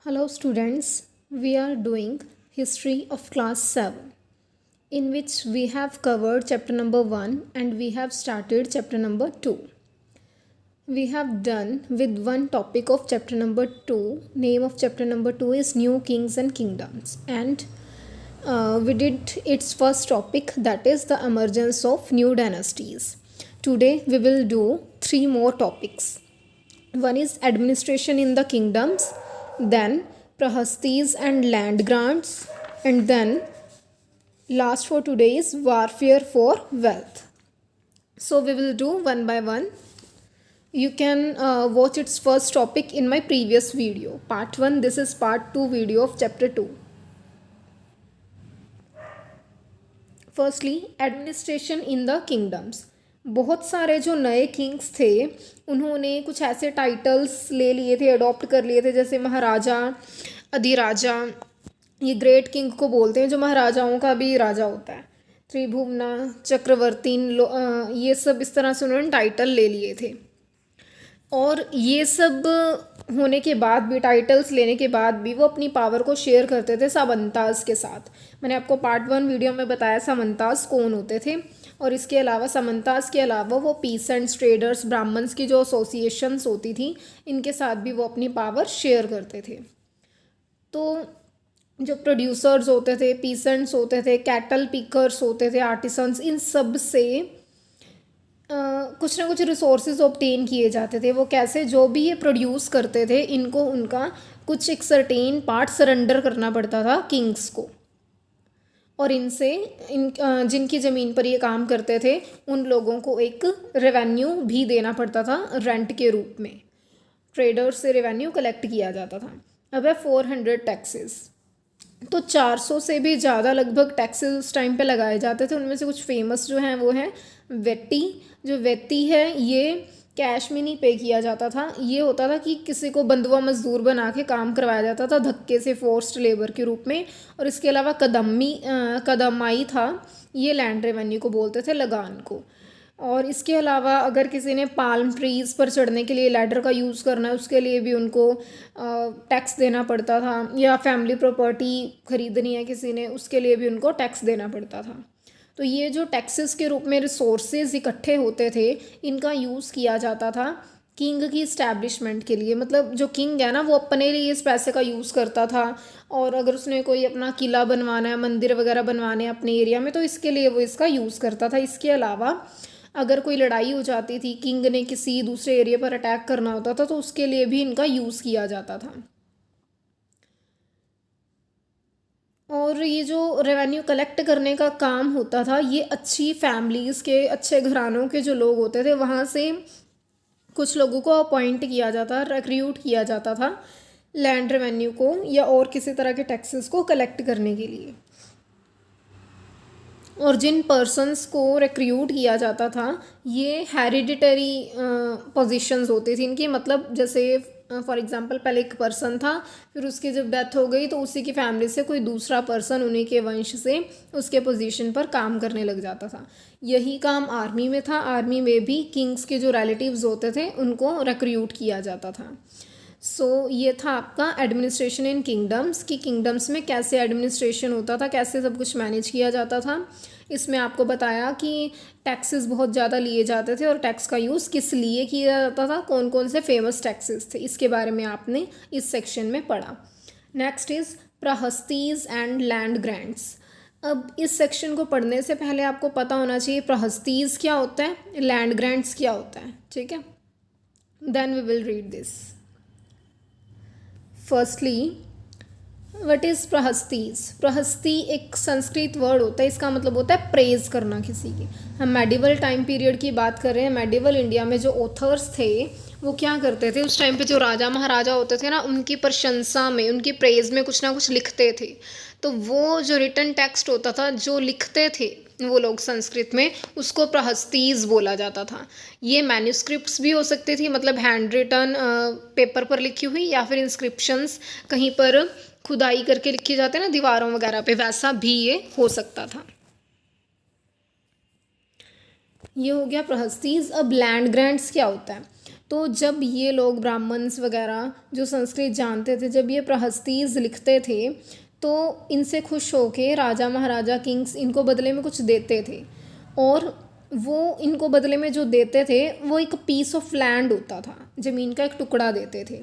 Hello students, we are doing History of Class 7 in which we have covered chapter number 1 and we have started chapter number 2. We have done with one topic of chapter number 2. Name of chapter number 2 is New Kings and Kingdoms, and we did its first topic, that is the emergence of new dynasties. Today we will do three more topics. One is administration in the kingdoms, then prahastis and land grants, and then last for today is warfare for wealth. So we will do one by one. You can watch its first topic in my previous video, part 1. This is part 2 video of chapter 2. Firstly administration in the kingdoms. बहुत सारे जो नए Kings थे उन्होंने कुछ ऐसे titles ले लिए थे, अडॉप्ट कर लिए थे, जैसे महाराजा, अधिराजा. ये ग्रेट किंग को बोलते हैं जो महाराजाओं का भी राजा होता है. त्रिभुवना, चक्रवर्ती, ये सब इस तरह से उन्होंने टाइटल ले लिए थे. और ये सब होने के बाद भी, टाइटल्स लेने के बाद भी, वो अपनी पावर को शेयर करते थे सामंतास के साथ. मैंने आपको पार्ट 1 वीडियो में बताया सामंतास कौन होते थे. और इसके अलावा सामंतास के अलावा वो पीसेंट्स, ट्रेडर्स, ब्राह्मण्स की जो एसोसिएशंस होती थी, इनके साथ भी वो अपनी पावर शेयर करते थे. तो जो प्रोड्यूसर्स होते थे, पीसेंट्स होते थे, कैटल पिकर्स होते थे, आर्टिसंस, इन सब से कुछ ना कुछ रिसोर्सेज ऑब्टेन किए जाते थे. वो कैसे? जो भी ये प्रोड्यूस करते थे इनको उनका कुछ एक सर्टेन पार्ट सरेंडर करना पड़ता था किंग्स को. और इनसे जिनकी ज़मीन पर ये काम करते थे उन लोगों को एक रेवेन्यू भी देना पड़ता था रेंट के रूप में. ट्रेडर्स से रेवेन्यू कलेक्ट किया जाता था. अब है 400 टैक्सेस. तो 400 से भी ज़्यादा लगभग टैक्सेस उस टाइम पे लगाए जाते थे. उनमें से कुछ फेमस जो हैं वो हैं वेट्टी. जो वेट्टी है ये कैश में नहीं पे किया जाता था. ये होता था कि किसी को बंधुआ मजदूर बना के काम करवाया जाता था धक्के से, फोर्स्ड लेबर के रूप में. और इसके अलावा कदमाई था, ये लैंड रेवेन्यू को बोलते थे, लगान को. और इसके अलावा अगर किसी ने पाल्म ट्रीज़ पर चढ़ने के लिए लैडर का यूज़ करना है, उसके लिए भी उनको टैक्स देना पड़ता था. या फैमिली प्रॉपर्टी ख़रीदनी है किसी ने, उसके लिए भी उनको टैक्स देना पड़ता था. तो ये जो टैक्सेस के रूप में रिसोर्सेज इकट्ठे होते थे, इनका यूज़ किया जाता था किंग की इस्टेब्लिशमेंट के लिए. मतलब जो किंग है ना, वो अपने लिए इस पैसे का यूज़ करता था. और अगर उसने कोई अपना किला बनवाना है, मंदिर वगैरह बनवाने हैं अपने एरिया में, तो इसके लिए वो इसका यूज़ करता था. इसके अलावा अगर कोई लड़ाई हो जाती थी, किंग ने किसी दूसरे एरिया पर अटैक करना होता था, तो उसके लिए भी इनका यूज़ किया जाता था. और ये जो रेवेन्यू कलेक्ट करने का काम होता था, ये अच्छी फैमिलीज़ के, अच्छे घरानों के जो लोग होते थे, वहाँ से कुछ लोगों को अपॉइंट किया जाता, रिक्रूट किया जाता था लैंड रेवेन्यू को या और किसी तरह के टैक्सेस को कलेक्ट करने के लिए. और जिन पर्सन्स को रिक्रूट किया जाता था, ये हेरिडिटरी पोजीशंस होती थी इनकी. मतलब जैसे फॉर एग्जांपल पहले एक पर्सन था, फिर उसकी जब डेथ हो गई तो उसी की फैमिली से कोई दूसरा पर्सन उन्हीं के वंश से उसके पोजीशन पर काम करने लग जाता था. यही काम आर्मी में था. आर्मी में भी किंग्स के जो रिलेटिव्स होते थे उनको रिक्रूट किया जाता था. ये था आपका एडमिनिस्ट्रेशन इन किंगडम्स, कि किंगडम्स में कैसे एडमिनिस्ट्रेशन होता था, कैसे सब कुछ मैनेज किया जाता था. इसमें आपको बताया कि टैक्सेस बहुत ज़्यादा लिए जाते थे और टैक्स का यूज़ किस लिए किया जाता था, कौन कौन से फेमस टैक्सेस थे, इसके बारे में आपने इस सेक्शन में पढ़ा. Next is prashastis and land grants. अब इस सेक्शन को पढ़ने से पहले आपको पता होना चाहिए प्रहस्तीज क्या होता है, लैंड ग्रांट्स क्या होता है. ठीक है, then we will read this. Firstly, what is prashastis. Prashasti एक संस्कृत वर्ड होता है, इसका मतलब होता है प्रेज करना किसी की. हम मेडिवल टाइम पीरियड की बात कर रहे हैं. मेडिवल इंडिया में जो ऑथर्स थे वो क्या करते थे, उस टाइम पे जो राजा महाराजा होते थे ना, उनकी प्रशंसा में, उनकी प्रेज में कुछ ना कुछ लिखते थे. तो वो जो रिटन टेक्स्ट होता था, जो लिखते थे वो लोग संस्कृत में, उसको प्रहस्तीज बोला जाता था. ये मैन्यूस्क्रिप्ट्स भी हो सकती थी, मतलब हैंड रिटन पेपर पर लिखी हुई, या फिर इंस्क्रिप्शंस कहीं पर खुदाई करके लिखे जाते हैं ना दीवारों वगैरह पे, वैसा भी ये हो सकता था. ये हो गया प्रहस्तीज. अब लैंड ग्रांट्स क्या होता है. तो जब ये लोग ब्राह्मण्स वगैरह जो संस्कृत जानते थे, जब ये प्रहस्तीज लिखते थे तो इनसे खुश होके राजा महाराजा किंग्स इनको बदले में कुछ देते थे, और वो इनको बदले में जो देते थे वो एक पीस ऑफ लैंड होता था, ज़मीन का एक टुकड़ा देते थे।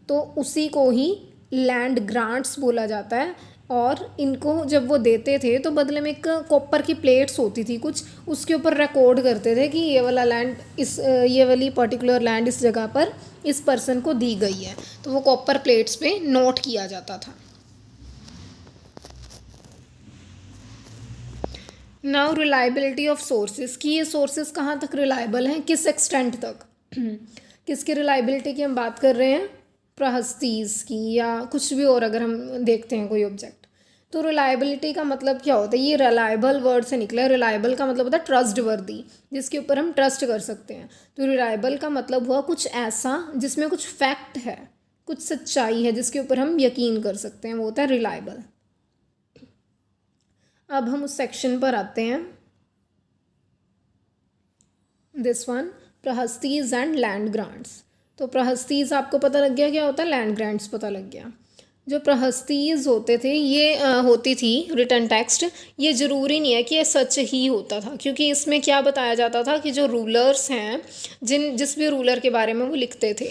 तो उसी को ही लैंड ग्रांट्स बोला जाता है। और इनको जब वो देते थे तो बदले में एक कॉपर की प्लेट्स होती थी कुछ, उसके ऊपर रिकॉर्ड करते थे कि ये वाला लैंड ये वाली पर्टिकुलर लैंड इस जगह पर इस पर्सन को दी गई है, तो वो कॉपर प्लेट्स पे नोट किया जाता था। नाउ रिलायबिलिटी ऑफ सोर्सेज, कि ये सोर्सेज कहाँ तक रिलायबल हैं, किस एक्सटेंट तक किसकी रिलायबिलिटी की हम बात कर रहे हैं, प्रहस्तीज की या कुछ भी और अगर हम देखते हैं कोई ऑब्जेक्ट। तो रिलायबिलिटी का मतलब क्या होता है, ये रिलायबल वर्ड से निकला है। रिलायबल का मतलब होता है ट्रस्ट वर्दी, जिसके ऊपर हम ट्रस्ट कर सकते हैं। तो रिलायबल का मतलब हुआ कुछ ऐसा जिसमें कुछ फैक्ट है, कुछ सच्चाई है जिसके ऊपर हम यकीन कर सकते हैं, वो होता है रिलायबल। अब हम उस सेक्शन पर आते हैं, this one, prashastis and land grants. तो प्रहस्तीज आपको पता लग गया क्या होता है, लैंड ग्रांट्स पता लग गया। जो प्रहस्तीज होते थे ये होती थी रिटर्न टेक्स्ट, ये ज़रूरी नहीं है कि ये सच ही होता था, क्योंकि इसमें क्या बताया जाता था कि जो रूलर्स हैं, जिस भी रूलर के बारे में वो लिखते थे,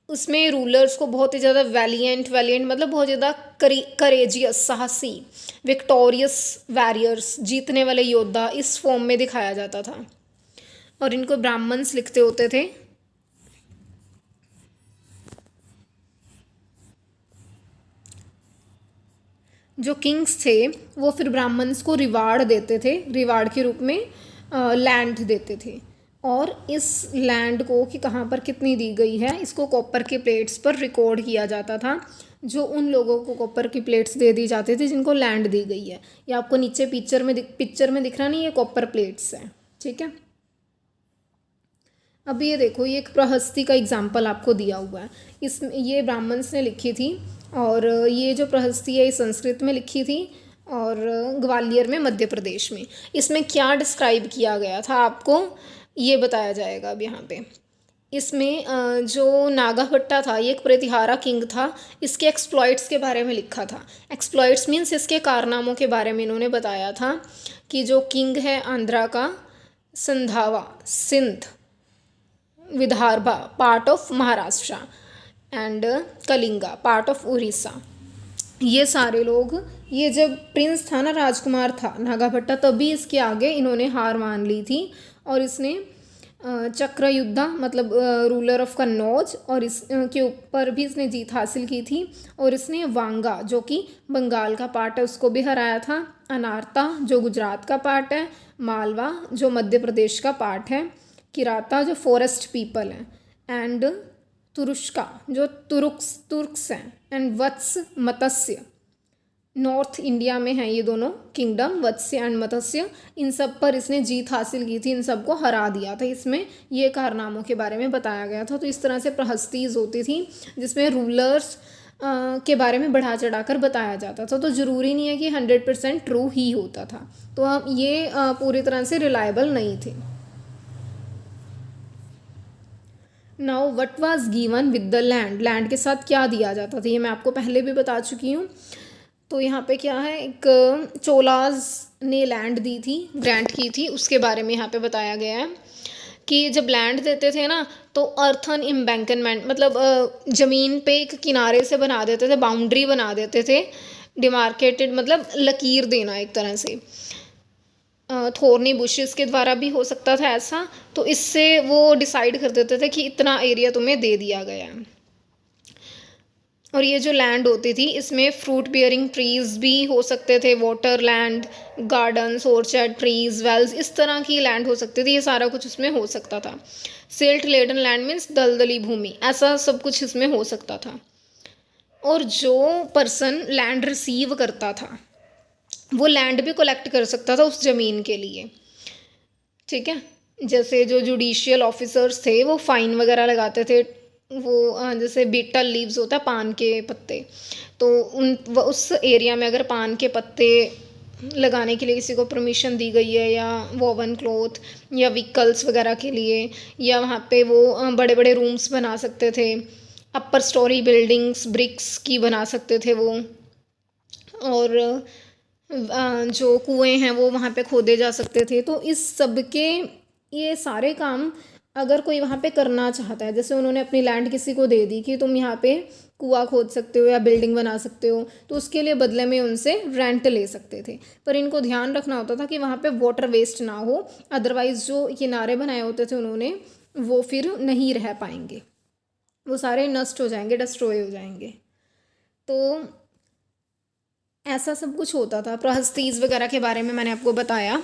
उसमें रूलर्स को बहुत ही ज़्यादा वैलिएंट मतलब बहुत ज़्यादा करेजियस, साहसी, विक्टोरियस वॉरियर्स, जीतने वाले योद्धा, इस फॉर्म में दिखाया जाता था। और इनको ब्राह्मण्स लिखते होते थे। जो किंग्स थे वो फिर ब्राह्मण्स को रिवार्ड देते थे, रिवार्ड के रूप में लैंड देते थे, और इस लैंड को कि कहाँ पर कितनी दी गई है इसको कॉपर के प्लेट्स पर रिकॉर्ड किया जाता था। जो उन लोगों को कॉपर की प्लेट्स दे दी जाती थी जिनको लैंड दी गई है, ये आपको नीचे पिक्चर में दिख रहा नहीं, ये कॉपर प्लेट्स हैं, ठीक है। अब ये देखो, ये एक प्रहस्ती का एग्जाम्पल आपको दिया हुआ है, ये ब्राह्मण्स ने लिखी थी, और ये जो प्रहस्ती है ये संस्कृत में लिखी थी और ग्वालियर में मध्य प्रदेश में। इसमें क्या डिस्क्राइब किया गया था आपको ये बताया जाएगा अब यहाँ पे। इसमें जो नागाभट्टा था ये एक प्रतिहारा किंग था, इसके एक्सप्लॉइट्स के बारे में लिखा था। एक्सप्लॉइट्स मीन्स इसके कारनामों के बारे में इन्होंने बताया था कि जो किंग है आंध्रा का, संधावा, Sindh, Vidarbha part of Maharashtra, and Kalinga part of Orissa, ये सारे लोग, ये जब प्रिंस था ना, राजकुमार था नागाभट्टा, तभी इसके आगे इन्होंने हार मान ली थी, और इसने चक्रयुद्धा मतलब रूलर ऑफ कन्नौज, और इसके ऊपर भी इसने जीत हासिल की थी, और इसने वांगा जो कि बंगाल का पार्ट है उसको भी हराया था, अनारता जो गुजरात का पार्ट है, मालवा जो मध्य प्रदेश का पार्ट है, किराता जो फॉरेस्ट पीपल हैं, एंड तुरुष्का जो तुर्क्स हैं, and Vatsa Matsya north India में हैं ये दोनों किंगडम, वत्स्य एंड मत्स्य, इन सब पर इसने जीत हासिल की थी, इन सबको हरा दिया था। इसमें ये कारनामों के बारे में बताया गया था। तो इस तरह से प्रहस्तीज होती थी जिसमें रूलर्स के बारे में बढ़ा चढ़ा कर बताया जाता था। तो ज़रूरी नहीं है कि 100% ट्रू ही होता था, तो अब ये पूरी तरह से रिलायबल नहीं थे। Now what was given with the land, land के साथ क्या दिया जाता था ये मैं आपको पहले भी बता चुकी हूँ। तो यहाँ पे क्या है, एक चोलाज ने लैंड दी थी, ग्रांट की थी, उसके बारे में यहाँ पे बताया गया है कि जब लैंड देते थे ना तो अर्थन एम्बैंकमेंट मतलब ज़मीन पे एक किनारे से बना देते थे, बाउंड्री बना देते थे, डिमार्केटेड मतलब लकीर देना एक तरह से, थोर्नी बुशेस के द्वारा भी हो सकता था ऐसा। तो इससे वो डिसाइड कर देते थे कि इतना एरिया तुम्हें दे दिया गया है। और ये जो लैंड होती थी इसमें फ्रूट बियरिंग ट्रीज़ भी हो सकते थे, water land, gardens, orchard, trees, wells, इस तरह की लैंड हो सकती थी, ये सारा कुछ उसमें हो सकता था। सिल्ट लेडन लैंड मीन्स दलदली भूमि, ऐसा सब कुछ इसमें हो सकता था। और जो पर्सन लैंड रिसीव करता था वो लैंड भी कलेक्ट कर सकता था उस ज़मीन के लिए, ठीक है। जैसे जो जुडिशियल ऑफिसर्स थे वो फ़ाइन वगैरह लगाते थे, वो जैसे बीटल लीव्स होता है पान के पत्ते, तो उस एरिया में अगर पान के पत्ते लगाने के लिए किसी को परमिशन दी गई है, या वोवन क्लॉथ या व्हीकल्स वगैरह के लिए, या वहाँ पे वो बड़े बड़े रूम्स बना सकते थे, अपर स्टोरी बिल्डिंग्स ब्रिक्स की बना सकते थे वो, और जो कुएं हैं वो वहाँ पे खोदे जा सकते थे। तो इस सब के ये सारे काम अगर कोई वहाँ पे करना चाहता है, जैसे उन्होंने अपनी लैंड किसी को दे दी कि तुम यहाँ पे कुआं खोद सकते हो या बिल्डिंग बना सकते हो, तो उसके लिए बदले में उनसे रेंट ले सकते थे। पर इनको ध्यान रखना होता था कि वहाँ पे वाटर वेस्ट ना हो, अदरवाइज़ जो किनारे बनाए होते थे उन्होंने, वो फिर नहीं रह पाएंगे, वो सारे नष्ट हो जाएंगे, डिस्ट्रॉय हो जाएंगे। तो ऐसा सब कुछ होता था। प्रहस्तीज वगैरह के बारे में मैंने आपको बताया।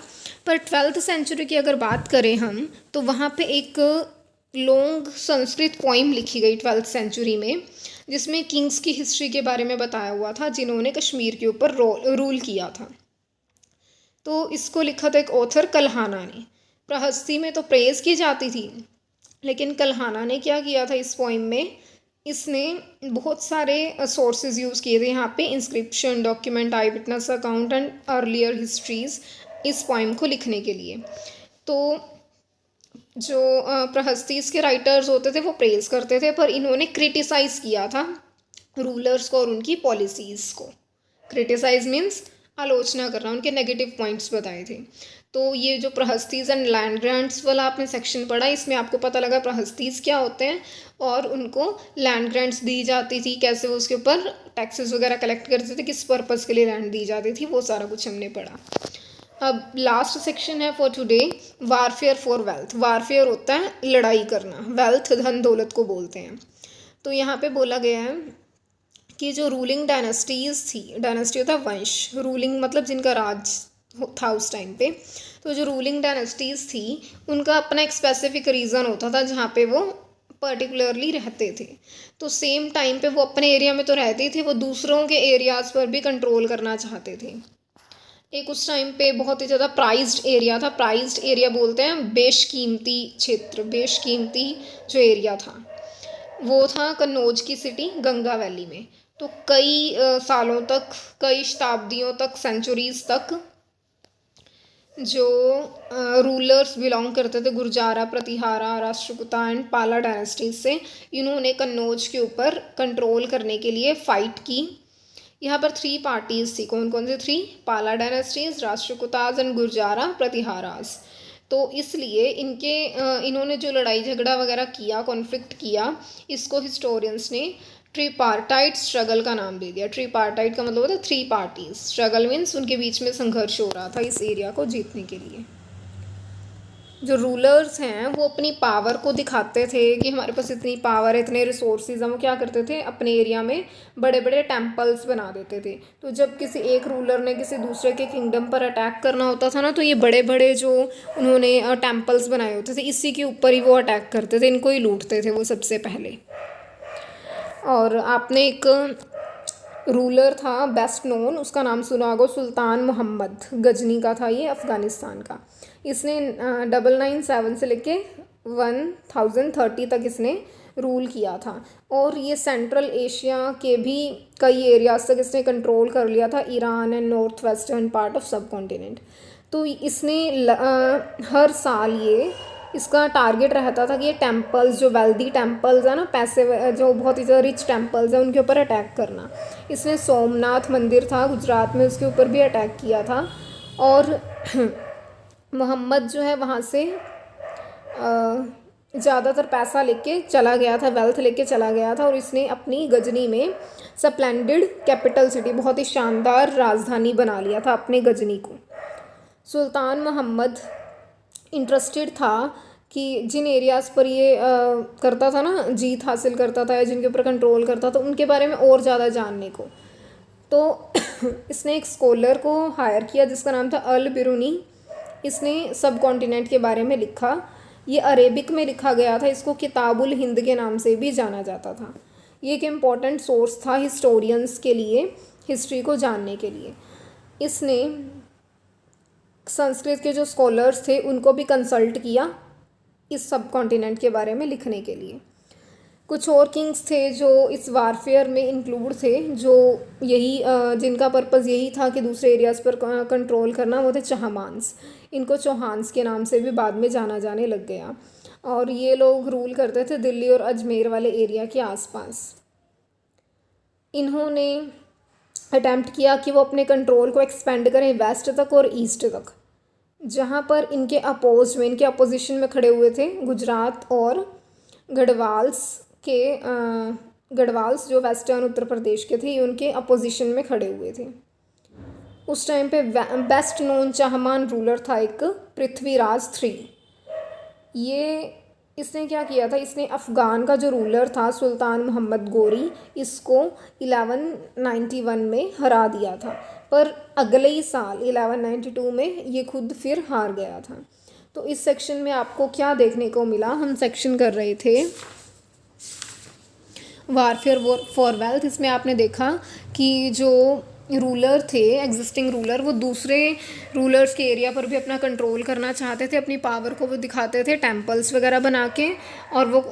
पर 12th सेंचुरी की अगर बात करें हम, तो वहाँ पे एक लॉन्ग संस्कृत पोइम लिखी गई 12th सेंचुरी में, जिसमें किंग्स की हिस्ट्री के बारे में बताया हुआ था जिन्होंने कश्मीर के ऊपर रूल किया था। तो इसको लिखा था एक ऑथर कल्हाना ने। प्रहस्ती में तो प्रेज की जाती थी, लेकिन कल्हाना ने क्या किया था इस पोइम में, इसने बहुत सारे सोर्सेज यूज़ किए थे यहाँ पे, inscription, document, I witness account and earlier histories इस पोइम को लिखने के लिए। तो जो प्रहस्तीस के राइटर्स होते थे वो प्रेज करते थे, पर इन्होंने क्रिटिसाइज़ किया था रूलर्स को और उनकी पॉलिसीज़ को। क्रिटिसाइज मीन्स आलोचना करना, उनके नेगेटिव पॉइंट्स बताए थे। तो ये जो प्रहस्तीज एंड लैंड ग्रांट्स वाला आपने सेक्शन पढ़ा, इसमें आपको पता लगा प्रहस्तीज क्या होते हैं और उनको लैंड ग्रांट्स दी जाती थी, कैसे वो उसके ऊपर टैक्सेस वगैरह कलेक्ट करते थे, किस पर्पज़ के लिए लैंड दी जाती थी, वो सारा कुछ हमने पढ़ा। अब लास्ट सेक्शन है for today, warfare for wealth. Warfare होता है लड़ाई करना, वेल्थ धन दौलत को बोलते हैं। तो यहाँ पे बोला गया है कि जो रूलिंग डायनेस्टीज़ थी, डायनेस्टी होता है वंश, रूलिंग मतलब जिनका राज था उस टाइम पे, तो जो रूलिंग डायनेस्टीज़ थी उनका अपना एक स्पेसिफिक रीज़न होता था जहाँ पे वो पर्टिकुलरली रहते थे। तो सेम टाइम पे वो अपने एरिया में तो रहते ही थे, वो दूसरों के एरियाज़ पर भी कंट्रोल करना चाहते थे। एक उस टाइम पे बहुत ही ज़्यादा प्राइज्ड एरिया था, प्राइज्ड एरिया बोलते हैं बेशकीमती क्षेत्र, बेशकीमती जो एरिया था वो था कन्नौज की सिटी गंगा वैली में। तो कई सालों तक, कई शताब्दियों तक, सेंचुरीज तक जो रूलर्स बिलोंग करते थे गुर्जारा, प्रतिहारा, राष्ट्रकूता एंड पाला डायनेस्टीज से, इन्होंने कन्नौज के ऊपर कंट्रोल करने के लिए फ़ाइट की। यहाँ पर 3 पार्टीज़ थी, कौन कौन से 3? पाला डायनेस्टीज, राष्ट्रकूताज एंड गुर्जारा प्रतिहाराज। तो इसलिए इन्होंने जो लड़ाई झगड़ा वगैरह किया, कॉन्फ्लिक्ट किया, इसको हिस्टोरियंस ने ट्रीपार्टाइट स्ट्रगल का नाम दे दिया। ट्रीपार्टाइट का मतलब होता है 3 पार्टीज। स्ट्रगल मीन्स उनके बीच में संघर्ष हो रहा था इस एरिया को जीतने के लिए। जो रूलर्स हैं वो अपनी पावर को दिखाते थे कि हमारे पास इतनी पावर है, इतने रिसोर्सेज हैं। वो क्या करते थे, अपने एरिया में बड़े बड़े टेम्पल्स बना देते थे। तो जब किसी एक रूलर ने किसी दूसरे के किंगडम पर अटैक करना होता था ना, तो ये बड़े बड़े जो उन्होंने टेम्पल्स बनाए होते थे, इसी के ऊपर ही वो अटैक करते थे, इनको ही लूटते थे वो सबसे पहले। और आपने एक रूलर था बेस्ट नोन, उसका नाम सुना होगा, सुल्तान मोहम्मद गजनी का था ये, अफ़गानिस्तान का। इसने 997 से लेके 1030 तक इसने रूल किया था। और ये सेंट्रल एशिया के भी कई एरियाज तक इसने कंट्रोल कर लिया था, Iran and north western part of सब कॉन्टिनेंट। तो इसने हर साल ये इसका टारगेट रहता था कि ये टेम्पल्स, जो वेल्दी टेम्पल्स है ना, पैसे जो बहुत ही ज़्यादा रिच टेम्पल्स हैं, उनके ऊपर अटैक करना। इसने सोमनाथ मंदिर था गुजरात में, उसके ऊपर भी अटैक किया था। और मोहम्मद जो है वहाँ से ज़्यादातर पैसा लेके चला गया था, वेल्थ लेके चला गया था। और इसने अपनी गजनी में स्प्लेंडिड कैपिटल सिटी, बहुत ही शानदार राजधानी बना लिया था अपने गजनी को। सुल्तान मोहम्मद इंटरेस्टेड था कि जिन एरियाज़ पर ये करता था ना, जीत हासिल करता था या जिनके ऊपर कंट्रोल करता था, उनके बारे में और ज़्यादा जानने को। तो इसने एक स्कॉलर को हायर किया जिसका नाम था अल बिरूनी। इसने सब कॉन्टिनेंट के बारे में लिखा। ये अरेबिक में लिखा गया था, इसको किताबुल हिंद के नाम से भी जाना जाता था। ये एक इम्पॉर्टेंट सोर्स था हिस्टोरियंस के लिए, हिस्ट्री को जानने के लिए। इसने संस्कृत के जो स्कॉलर्स थे उनको भी कंसल्ट किया इस सब कॉन्टिनेंट के बारे में लिखने के लिए। कुछ और किंग्स थे जो इस वारफेयर में इंक्लूड थे, जो यही जिनका पर्पज़ यही था कि दूसरे एरियाज़ पर कंट्रोल करना, वो थे चहमान्स। इनको चौहान्स के नाम से भी बाद में जाना जाने लग गया। और ये लोग रूल करते थे दिल्ली और अजमेर वाले एरिया के आसपास। इन्होंने अटैम्प्ट किया कि वो अपने कंट्रोल को एक्सपेंड करें वेस्ट तक और ईस्ट तक, जहाँ पर इनके अपोज में, इनके अपोजिशन में खड़े हुए थे गुजरात और गढ़वाल्स के गढ़वाल्स जो वेस्टर्न उत्तर प्रदेश के थे, ये उनके अपोजिशन में खड़े हुए थे। उस टाइम पे बेस्ट नोन चाहमान रूलर था एक पृथ्वीराज III। ये इसने क्या किया था, इसने अफ़गान का जो रूलर था सुल्तान मोहम्मद गोरी, इसको 1191 में हरा दिया था, पर अगले ही साल 1192 में ये खुद फिर हार गया था। तो इस सेक्शन में आपको क्या देखने को मिला, हम सेक्शन कर रहे थे वारफेयर फॉर वेल्थ। इसमें आपने देखा कि जो रूलर थे, एग्जिस्टिंग रूलर, वो दूसरे रूलर्स के एरिया पर भी अपना कंट्रोल करना चाहते थे, अपनी पावर को वो दिखाते थे टेम्पल्स वगैरह बना के, और वो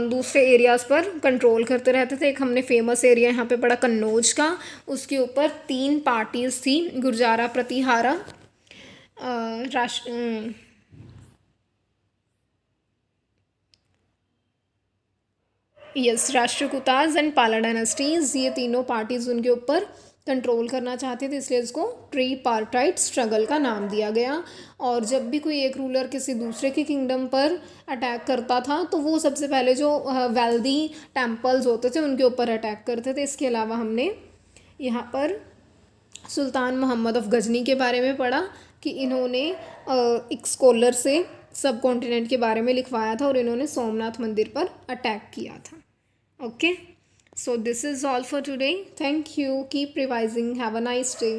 दूसरे एरियाज़ पर कंट्रोल करते रहते थे। एक हमने फेमस एरिया यहाँ पे पढ़ा कन्नौज का, उसके ऊपर 3 पार्टीज़ थी, गुर्जारा, प्रतिहारा, राष्ट्रकूटाज एंड पाला डायनेस्टीज़। ये तीनों पार्टीज़ उनके ऊपर कंट्रोल करना चाहते थे, इसलिए इसको ट्रीपार्टाइट स्ट्रगल का नाम दिया गया। और जब भी कोई एक रूलर किसी दूसरे के किंगडम पर अटैक करता था, तो वो सबसे पहले जो वेल्दी टेम्पल्स होते थे उनके ऊपर अटैक करते थे। इसके अलावा हमने यहाँ पर सुल्तान मोहम्मद ऑफ गजनी के बारे में पढ़ा कि इन्होंने एक स्कॉलर से सब कॉन्टिनेंट के बारे में लिखवाया था और इन्होंने सोमनाथ मंदिर पर अटैक किया था। Okay, so this is all for today. Thank you. Keep revising. Have a nice day.